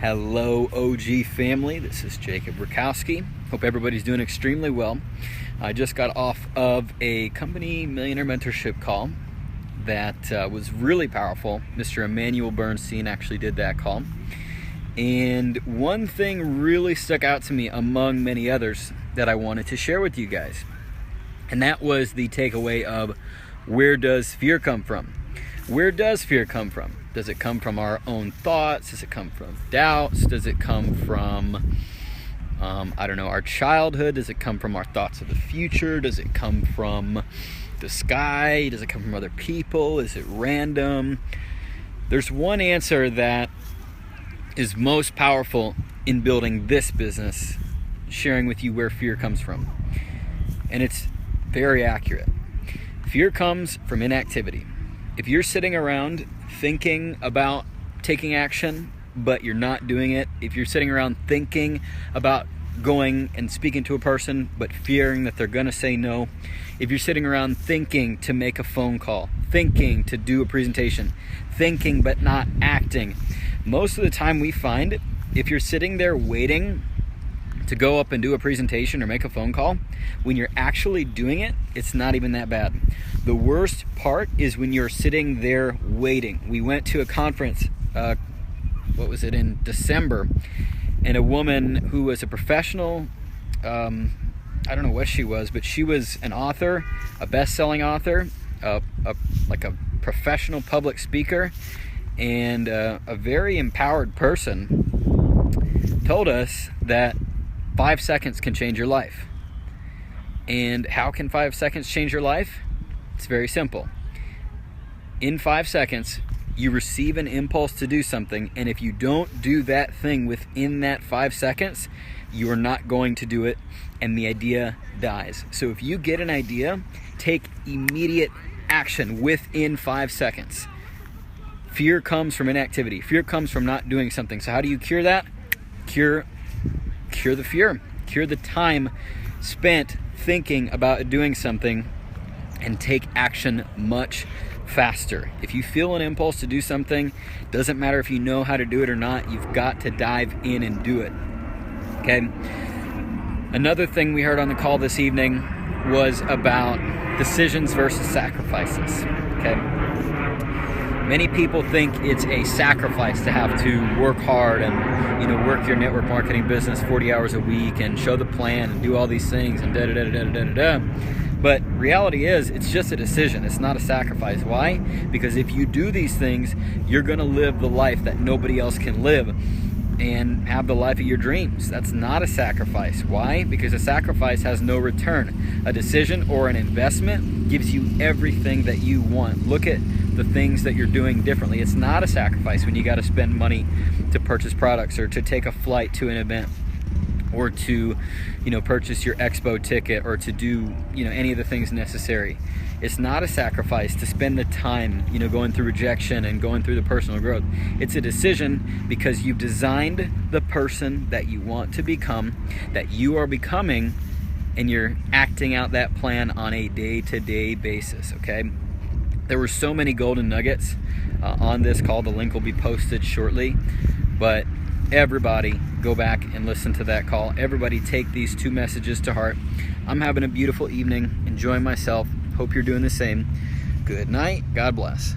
Hello OG family, this is Jacob Rakowski. Hope everybody's doing extremely well. I just got off of a company millionaire mentorship call that was really powerful. Mr. Emmanuel Bernstein actually did that call. And one thing really stuck out to me among many others that I wanted to share with you guys. And that was the takeaway of, where does fear come from? Where does fear come from? Does it come from our own thoughts? Does it come from doubts? Does it come from, our childhood? Does it come from our thoughts of the future? Does it come from the sky? Does it come from other people? Is it random? There's one answer that is most powerful in building this business, sharing with you where fear comes from. And it's very accurate. Fear comes from inactivity. If you're sitting around thinking about taking action, but you're not doing it, if you're sitting around thinking about going and speaking to a person, but fearing that they're going to say no, if you're sitting around thinking to make a phone call, thinking to do a presentation, thinking but not acting, most of the time we find if you're sitting there waiting to go up and do a presentation or make a phone call, when you're actually doing it, it's not even that bad. The worst part is when you're sitting there waiting. We went to a conference, in December, and a woman who was a professional, I don't know what she was, but she was an author, a best-selling author, a professional public speaker, and a very empowered person, told us that 5 seconds can change your life. And how can 5 seconds change your life? It's very simple. In 5 seconds, you receive an impulse to do something, and if you don't do that thing within that 5 seconds, you are not going to do it, and the idea dies. So if you get an idea, take immediate action within 5 seconds. Fear comes from inactivity. Fear comes from not doing something. So how do you cure that? Cure the fear. Cure the time spent thinking about doing something, and take action much faster. If you feel an impulse to do something, doesn't matter if you know how to do it or not, you've got to dive in and do it. Okay? Another thing we heard on the call this evening was about decisions versus sacrifices. Okay? Many people think it's a sacrifice to have to work hard and work your network marketing business 40 hours a week and show the plan and do all these things and da-da-da-da-da-da-da. But reality is, it's just a decision. It's not a sacrifice. Why? Because if you do these things, you're going to live the life that nobody else can live and have the life of your dreams. That's not a sacrifice. Why? Because a sacrifice has no return. A decision or an investment gives you everything that you want. Look at the things that you're doing differently. It's not a sacrifice when you got to spend money to purchase products or to take a flight to an event or to purchase your expo ticket or to do any of the things necessary. It's not a sacrifice to spend the time going through rejection and going through the personal growth. It's a decision because you've designed the person that you want to become, that you are becoming, and you're acting out that plan on a day-to-day basis. Okay? There were so many golden nuggets on this call. The link will be posted shortly, but everybody go back and listen to that call. Everybody take these two messages to heart. I'm having a beautiful evening, enjoying myself. Hope you're doing the same. Good night. God bless.